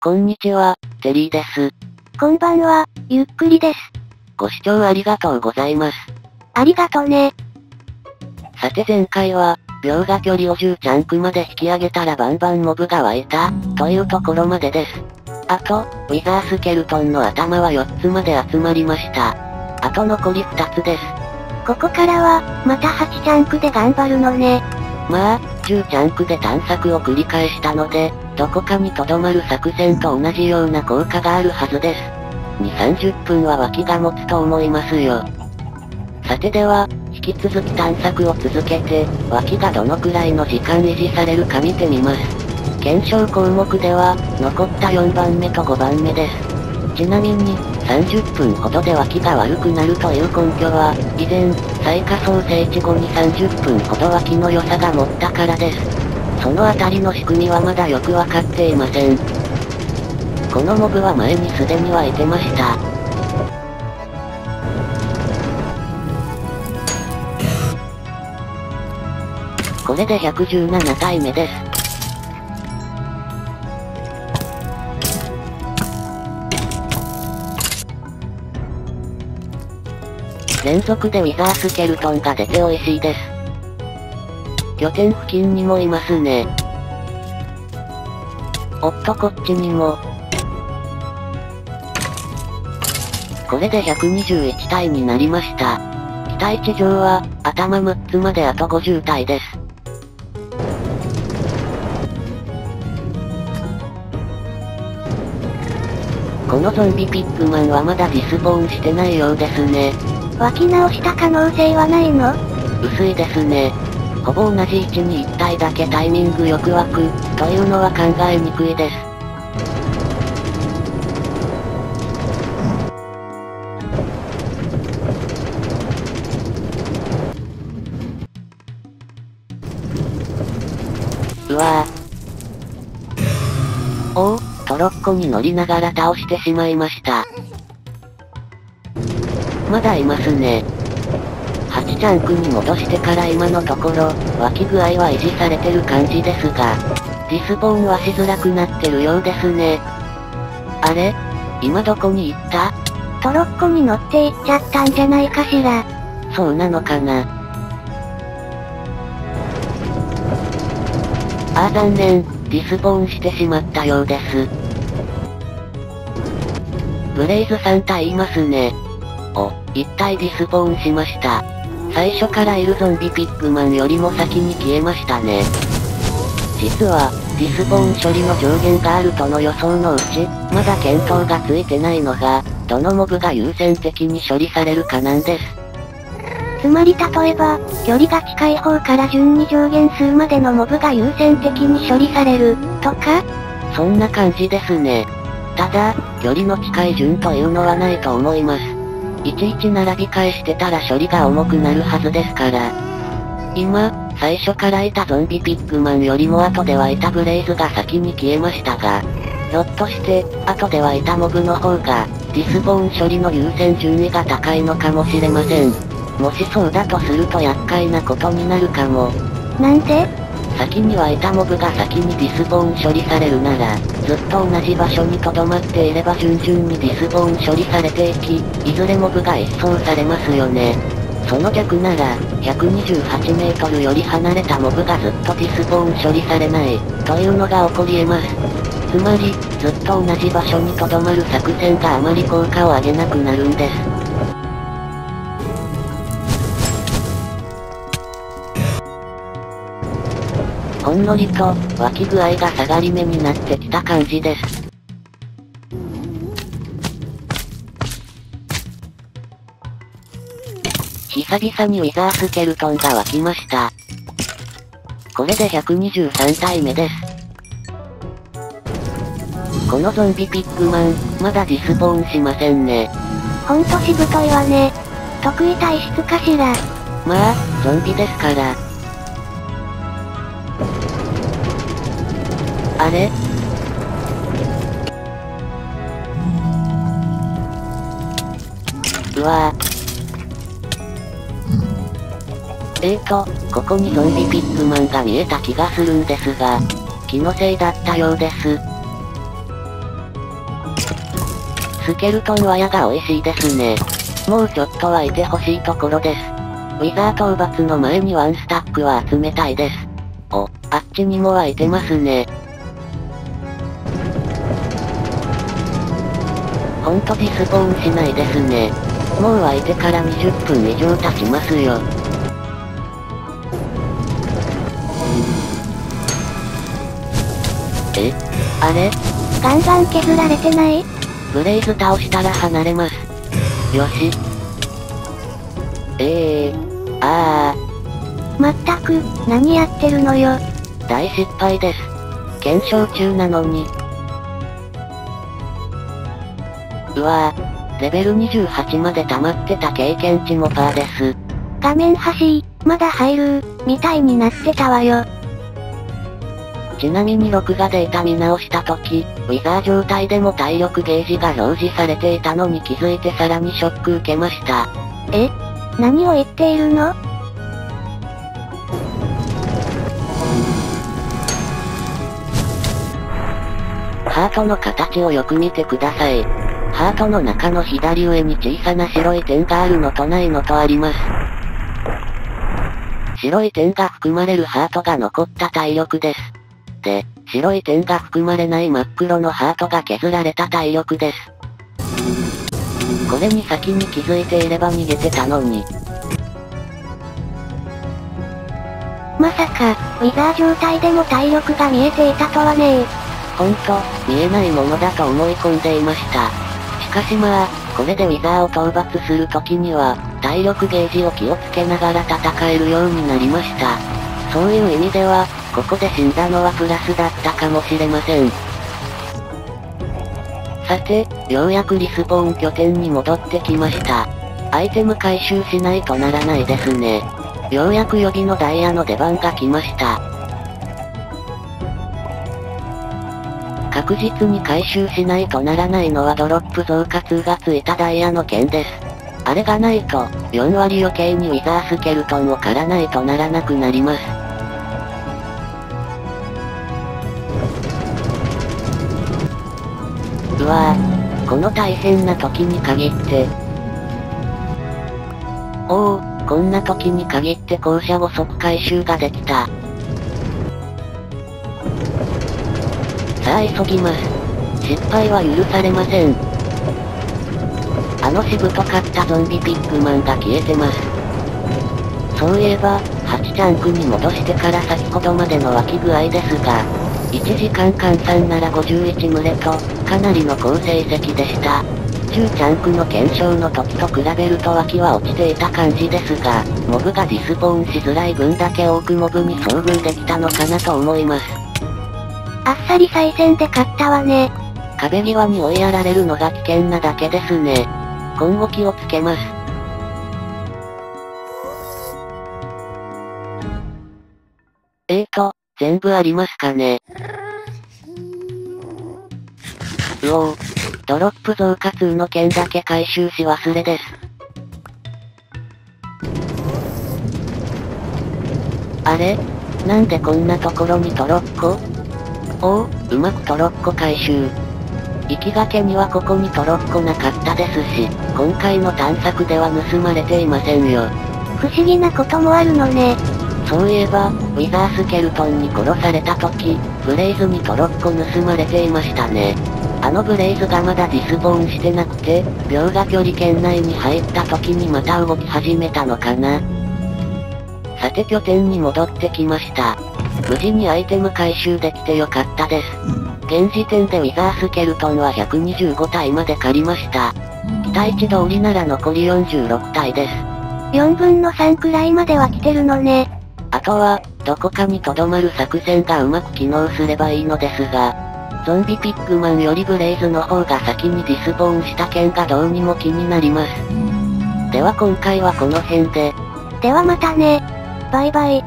こんにちは、テリーです。こんばんは、ゆっくりです。ご視聴ありがとうございます。ありがとね。さて前回は、描画距離を10チャンクまで引き上げたらバンバンモブが湧いた、というところまでです。あと、ウィザースケルトンの頭は4つまで集まりました。あと残り2つです。ここからは、また8チャンクで頑張るのね。まあ、10チャンクで探索を繰り返したので、どこかに留まる作戦と同じような効果があるはずです。2、30分は脇が持つと思いますよ。さてでは、引き続き探索を続けて、脇がどのくらいの時間維持されるか見てみます。検証項目では、残った4番目と5番目です。ちなみに、30分ほどで脇が悪くなるという根拠は、以前、最下層整地後に30分ほど脇の良さが持ったからです。そのあたりの仕組みはまだよくわかっていません。このモブは前にすでに湧いてました。これで117体目です。連続でウィザースケルトンが出て美味しいです。拠点付近にもいますね。おっとこっちにも。これで121体になりました。期待値上は、頭6つまであと50体です。このゾンビピックマンはまだディスポーンしてないようですね。湧き直した可能性はないの？薄いですね。ほぼ同じ位置に1体だけタイミングよく湧く、というのは考えにくいです。うわぁ。おお、トロッコに乗りながら倒してしまいました。まだいますね。8チャンクに戻してから今のところ、湧き具合は維持されてる感じですが、ディスポーンはしづらくなってるようですね。あれ？今どこに行った？トロッコに乗って行っちゃったんじゃないかしら。そうなのかな。ああ残念、ディスポーンしてしまったようです。ブレイズ3体いますね。お、1体ディスポーンしました。最初からいるゾンビピックマンよりも先に消えましたね。実は、ディスポーン処理の上限があるとの予想のうち、まだ検討がついてないのが、どのモブが優先的に処理されるかなんです。つまり例えば、距離が近い方から順に上限数までのモブが優先的に処理される、とか？そんな感じですね。ただ、距離の近い順というのはないと思います。いちいち並び替えしてたら処理が重くなるはずですから。今、最初からいたゾンビピックマンよりも後ではいたブレイズが先に消えましたが、ひょっとして、後ではいたモブの方が、ディスポーン処理の優先順位が高いのかもしれません。もしそうだとすると厄介なことになるかも。なんで？先にはいたモブが先にディスポーン処理されるなら、ずっと同じ場所に留まっていれば順々にディスポーン処理されていき、いずれモブが一掃されますよね。その逆なら、128メートルより離れたモブがずっとディスポーン処理されない、というのが起こり得ます。つまり、ずっと同じ場所に留まる作戦があまり効果を上げなくなるんです。ほんのりと、湧き具合が下がり目になってきた感じです。久々にウィザースケルトンが湧きました。これで123体目です。このゾンビピックマン、まだディスポーンしませんね。ほんとしぶといわね。得意体質かしら。まあ、ゾンビですから。あれ？うわぁ。ここにゾンビピッグマンが見えた気がするんですが、気のせいだったようです。スケルトンは矢が美味しいですね。もうちょっとはいてほしいところです。ウィザー討伐の前にワンスタックは集めたいです。お、あっちにも湧いてますね。ほんとディスポーンしないですね。もう湧いてから20分以上経ちますよ。あれ？ガンガン削られてない？ブレイズ倒したら離れます。よし。まったく、何やってるのよ。大失敗です。検証中なのに。うわぁ、レベル28まで溜まってた経験値もパーです。画面端、まだ入る、みたいになってたわよ。ちなみに録画データ見直した時、ウィザー状態でも体力ゲージが表示されていたのに気づいてさらにショック受けました。何を言っているの？ハートの形をよく見てください。ハートの中の左上に小さな白い点があるのとないのとあります。白い点が含まれるハートが残った体力です。で、白い点が含まれない真っ黒のハートが削られた体力です。これに先に気づいていれば逃げてたのに。まさか、ウィザー状態でも体力が見えていたとはね。ほんと、見えないものだと思い込んでいました。しかしまあ、これでウィザーを討伐するときには、体力ゲージを気をつけながら戦えるようになりました。そういう意味では、ここで死んだのはプラスだったかもしれません。さて、ようやくリスポーン拠点に戻ってきました。アイテム回収しないとならないですね。ようやく予備のダイヤの出番が来ました。確実に回収しないとならないのはドロップ増加2がついたダイヤの剣です。あれがないと、4割余計にウィザースケルトンを狩らないとならなくなります。うわぁ、この大変な時に限って。おお、こんな時に限って校舎を即回収ができた。さあ急ぎます。失敗は許されません。あのしぶとかったゾンビピッグマンが消えてます。そういえば、8チャンクに戻してから先ほどまでの湧き具合ですが、1時間換算なら51群れと、かなりの好成績でした。10チャンクの検証の時と比べると湧きは落ちていた感じですが、モブがディスポーンしづらい分だけ多くモブに遭遇できたのかなと思います。あっさり再戦で勝ったわね。壁際に追いやられるのが危険なだけですね。今後気をつけます。全部ありますかね。うおー。ドロップ増加2の剣だけ回収し忘れです。あれ？なんでこんなところにトロッコ？おお、うまくトロッコ回収。行きがけにはここにトロッコなかったですし、今回の探索では盗まれていませんよ。不思議なこともあるのね。そういえば、ウィザースケルトンに殺された時、ブレイズにトロッコ盗まれていましたね。あのブレイズがまだディスポーンしてなくて、秒が距離圏内に入った時にまた動き始めたのかな。さて拠点に戻ってきました。無事にアイテム回収できてよかったです。現時点でウィザースケルトンは125体まで借りました。期待値通りなら残り46体です。4分の3くらいまでは来てるのね。あとは、どこかに留まる作戦がうまく機能すればいいのですが、ゾンビピッグマンよりブレイズの方が先にディスポーンした件がどうにも気になります。では今回はこの辺で。ではまたね。バイバイ。